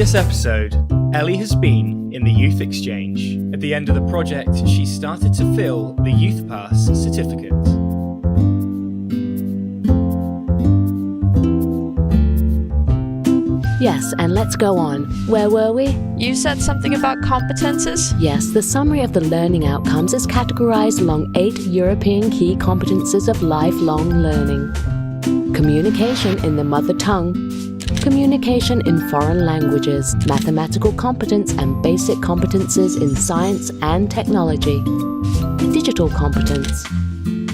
this episode, Ellie has been in the Youth Exchange. At the end of the project, she started to fill the Youthpassu certificate. Yes, and let's go on. Where were we? You said something about competences? Yes, the summary of the learning outcomes is categorized along 8 European key competences of lifelong learning. Communication in the mother tongue, communication in foreign languages, mathematical competence and basic competences in science and technology, digital competence,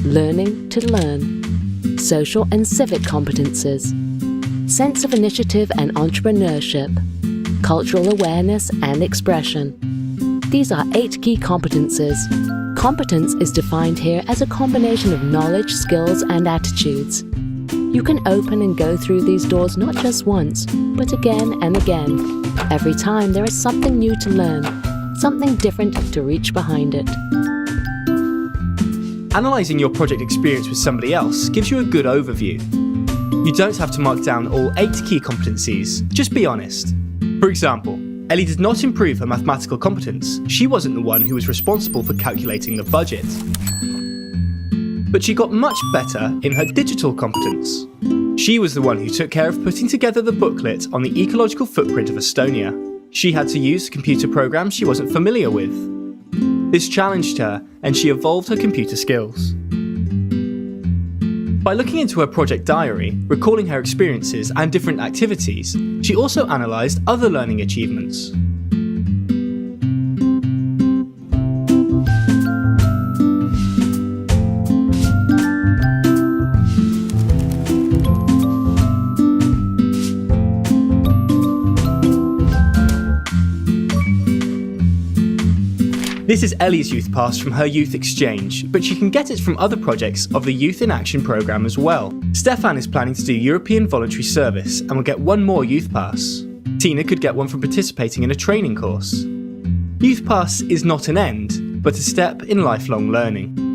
learning to learn, social and civic competences, sense of initiative and entrepreneurship, cultural awareness and expression. These are 8 key competences. Competence is defined here as a combination of knowledge, skills, and attitudes. You can open and go through these doors not just once, but again and again. Every time there is something new to learn, something different to reach behind it. Analysing your project experience with somebody else gives you a good overview. You don't have to mark down all 8 key competencies, just be honest. For example, Ellie did not improve her mathematical competence. She wasn't the one who was responsible for calculating the budget. But she got much better in her digital competence. She was the one who took care of putting together the booklet on the ecological footprint of Estonia. She had to use a computer program she wasn't familiar with. This challenged her, and she evolved her computer skills. By looking into her project diary, recalling her experiences and different activities, she also analysed other learning achievements. This is Ellie's Youthpassu from her Youth Exchange, but she can get it from other projects of the Youth in Action programme as well. Stefan is planning to do European voluntary service and will get 1 more Youthpassu. Tina could get one from participating in a training course. Youthpassu is not an end, but a step in lifelong learning.